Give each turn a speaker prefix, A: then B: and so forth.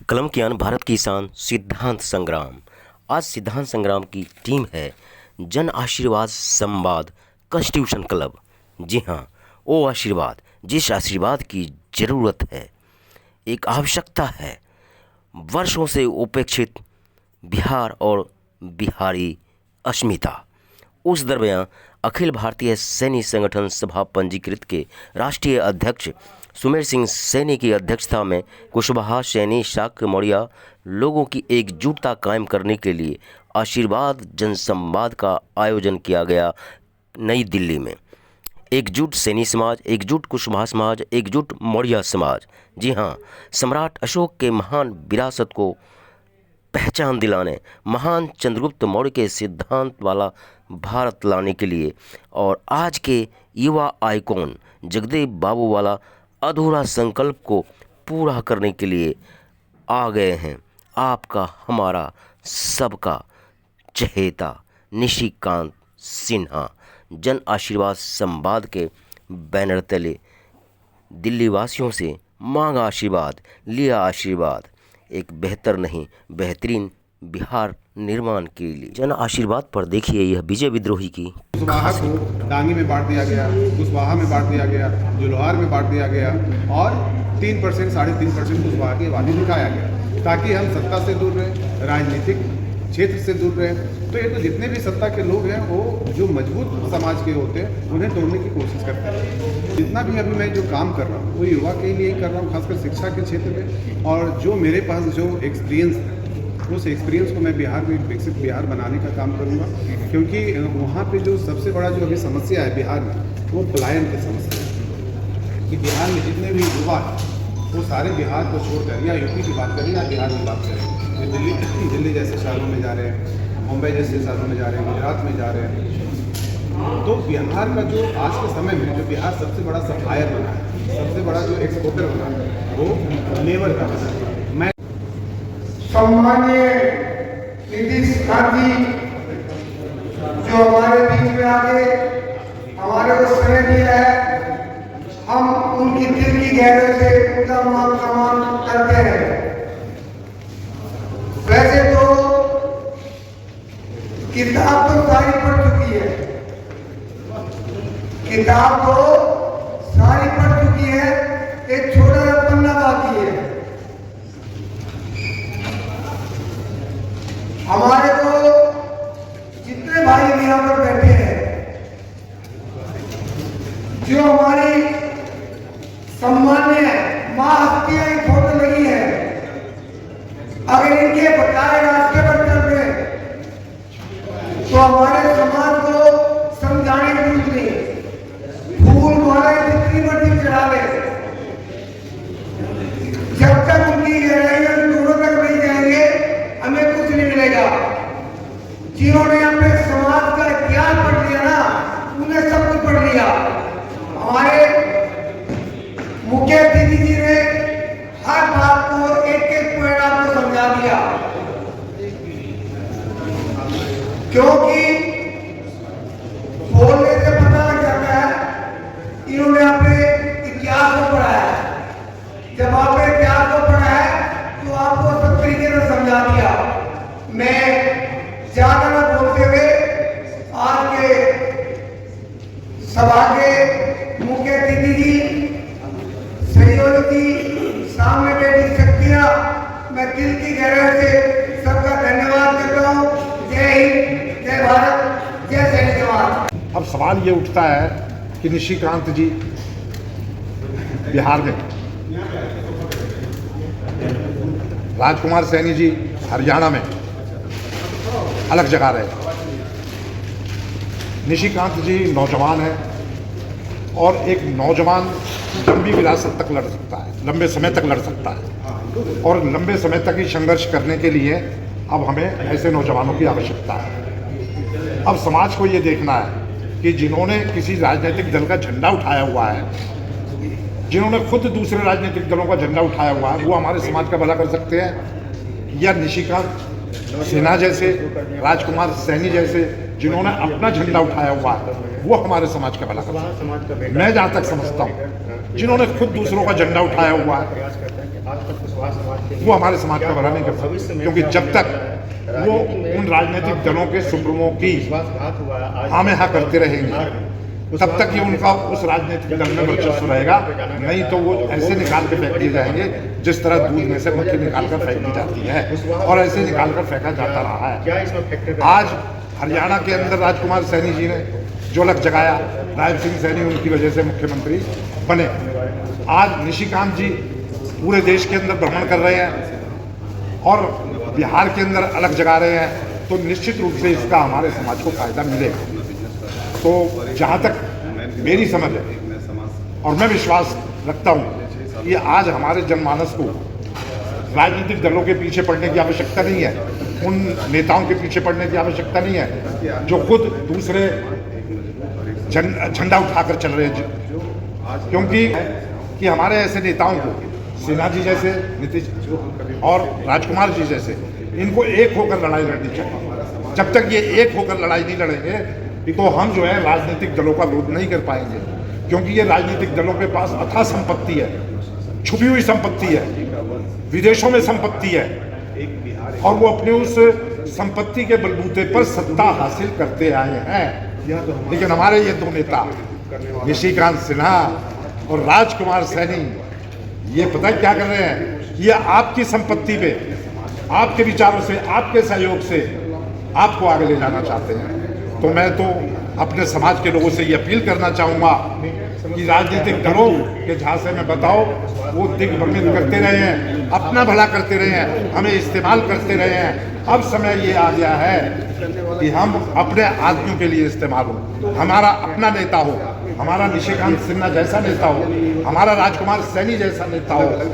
A: कलम कियान भारत की शान सिद्धांत संग्राम। आज सिद्धांत संग्राम की टीम है जन आशीर्वाद संवाद कॉन्स्टिट्यूशन क्लब। जी हाँ, वो आशीर्वाद जिस आशीर्वाद की ज़रूरत है, एक आवश्यकता है, वर्षों से उपेक्षित बिहार और बिहारी अस्मिता। उस दरमियान अखिल भारतीय सैनी संगठन सभा पंजीकृत के राष्ट्रीय अध्यक्ष सुमेर सिंह सैनी की अध्यक्षता में कुशवाहा सैनी शाक्य मौर्य लोगों की एकजुटता कायम करने के लिए आशीर्वाद जनसंवाद का आयोजन किया गया नई दिल्ली में। एकजुट सैनी समाज, एकजुट कुशवाहा समाज, एकजुट मौर्य समाज। जी हाँ, सम्राट अशोक के महान विरासत को पहचान दिलाने, महान चंद्रगुप्त मौर्य के सिद्धांत वाला भारत लाने के लिए और आज के युवा आइकॉन जगदेव बाबू वाला अधूरा संकल्प को पूरा करने के लिए आ गए हैं आपका, हमारा, सबका चहेता निशिकांत सिन्हा। जन आशीर्वाद संवाद के बैनर तले दिल्ली वासियों से मांगा आशीर्वाद, लिया आशीर्वाद, एक बेहतर नहीं बेहतरीन बिहार निर्माण के लिए। जन आशीर्वाद पर देखिए यह विजय विद्रोही की।
B: कुशवाहा को डांगी में बांट दिया गया, कुशवाहा में बांट दिया गया, जुलहार में बांट दिया गया और 3% 3.5% कुशवाहा की आबादी दिखाया गया ताकि हम सत्ता से दूर रहें, राजनीतिक क्षेत्र से दूर रहें। तो ये तो जितने भी सत्ता के लोग हैं वो जो मजबूत समाज के होते हैं उन्हें तोड़ने की कोशिश करते हैं। जितना भी अभी मैं जो काम कर रहा हूँ वो युवा के लिए ही कर रहा हूँ, खासकर शिक्षा के क्षेत्र में। और जो मेरे पास जो एक्सपीरियंस है उस एक्सपीरियंस को मैं बिहार में विकसित बिहार बनाने का काम करूंगा, क्योंकि वहाँ पे जो सबसे बड़ा जो अभी समस्या है बिहार में वो पलायन की समस्या है कि बिहार में जितने भी युवा हैं वो सारे बिहार को छोड़कर या यूपी की बात करें या बिहार की बात करें, वे दिल्ली जैसे शहरों में जा रहे हैं, मुंबई जैसे शहरों में जा रहे हैं, गुजरात में जा रहे हैं। तो बिहार का जो आज के समय में जो बिहार सबसे बड़ा सप्लायर बना है, सबसे बड़ा जो एक्सपोर्टर बना है वो लेबर का बना है। मैं
C: सम्मानीय नीतीश गांधी जो हमारे बीच में आके हमारे को समय दिया है, हम उनकी दिल की गहराई से उनका मान सम्मान करते हैं। वैसे तो किताब तो सारी पढ़ चुकी है, किताब तो सारी पढ़ चुकी है, एक छोटा सा पन्ना बाकी है। हमारे को जितने भाई यहाँ पर बैठे हैं, जो हमारी सम्मान्य मां हस्तियां की फोटो लगी है, अगर इनके बताए रास्ते पर चल रहे तो हमारे समाज को समझाने की जरूरत नहीं। फूल मालाएं जितनी मर्जी चढ़ा ले, जब तक उनकी गहराइयां दूरों तक नहीं जाएंगे हमें कुछ नहीं मिलेगा। जिन्होंने अपने समाज का इतिहास पढ़ लिया ना, उन्हें सब कुछ पढ़ लिया। हमारे मुख्य अतिथि जी ने हर बात को एक एक पॉइंट आपको समझा दिया, क्योंकि बोलने से पता लग जाता है इन्होंने अपने इतिहास को पढ़ा है। जब आपने इतिहास को पढ़ा है तो आपको सब तरीके से समझा दिया। मैं ज्यादा न बोलते हुए आज के सभा के मुख्य अतिथि जी, सहयोगी जी, सामने बैठी शक्तियां, मैं दिल की गहराई से सबका धन्यवाद करता हूँ। जय हिंद, जय भारत, जय सैनिक जवान।
D: अब सवाल ये उठता है कि निशिकांत जी बिहार में, राजकुमार सैनी जी हरियाणा में अलग जगह रहे। निशिकांत जी नौजवान है और एक नौजवान लंबी विरासत तक लड़ सकता है, लंबे समय तक लड़ सकता है और लंबे समय तक ही संघर्ष करने के लिए अब हमें ऐसे नौजवानों की आवश्यकता है। अब समाज को ये देखना है कि जिन्होंने किसी राजनीतिक दल का झंडा उठाया हुआ है, जिन्होंने खुद दूसरे राजनीतिक दलों का झंडा उठाया हुआ है, वो हमारे समाज का भला कर सकते हैं, या निशिकांत सिन्हा जैसे, राजकुमार सैनी जैसे जिन्होंने अपना झंडा उठाया हुआ है वो हमारे समाज का भला कर सकते हैं। मैं जहाँ तक समझता हूँ जिन्होंने खुद दूसरों का झंडा उठाया हुआ है वो हमारे समाज का भला नहीं कर सकते, क्योंकि जब तक वो उन राजनीतिक दलों के सुप्रीमो की हाँ में हाँ करते रहेंगे तब तक ये उनका उस राजनीतिक दल में वर्चस्व रहेगा। नहीं तो वो ऐसे निकाल के फेंक दिए जाएंगे जिस तरह दूध में से मक्खी निकाल कर फेंक दी जाती है, और ऐसे निकाल कर फेंका जाता रहा है। आज हरियाणा के अंदर राजकुमार सैनी जी ने जो लग जगाया, राज सिंह सैनी उनकी वजह से मुख्यमंत्री बने। आज निशिकांत जी पूरे देश के अंदर भ्रमण कर रहे हैं और बिहार के अंदर अलग जगा रहे हैं, तो निश्चित रूप से इसका हमारे समाज को फायदा मिलेगा। तो जहाँ तक मेरी समझ है और मैं विश्वास रखता हूँ कि आज हमारे जनमानस को राजनीतिक दलों के पीछे पड़ने की आवश्यकता नहीं है, उन नेताओं के पीछे पड़ने की आवश्यकता नहीं है जो खुद दूसरे झंडा उठाकर चल रहे हैं। क्योंकि कि हमारे ऐसे नेताओं को, सिन्हा जी जैसे, नीतीश और राजकुमार जी जैसे, इनको एक होकर लड़ाई लड़नी चाहिए। जब तक ये एक होकर लड़ाई नहीं लड़ेंगे तो हम जो है राजनीतिक दलों का विरोध नहीं कर पाएंगे, क्योंकि ये राजनीतिक दलों के पास अथाह संपत्ति है, छुपी हुई संपत्ति है, विदेशों में संपत्ति है, और वो अपने उस संपत्ति के बलबूते पर सत्ता हासिल करते आए हैं। लेकिन हमारे ये दो नेता निशिकांत सिन्हा और राजकुमार सैनी ये पता क्या कर रहे हैं, ये आपकी संपत्ति पे, आपके विचारों से, आपके सहयोग से आपको आगे ले जाना चाहते हैं। तो मैं तो अपने समाज के लोगों से ये अपील करना चाहूँगा कि राजनीतिक दलों के झांसे में बताओ वो दिग्भ्रमित करते रहे हैं, अपना भला करते रहे हैं, हमें इस्तेमाल करते रहे हैं। अब समय ये आ गया है कि हम अपने आदमियों के लिए इस्तेमाल हो, हमारा अपना नेता हो, हमारा निशिकांत सिन्हा जैसा नेता हो, हमारा राजकुमार सैनी जैसा नेता हो।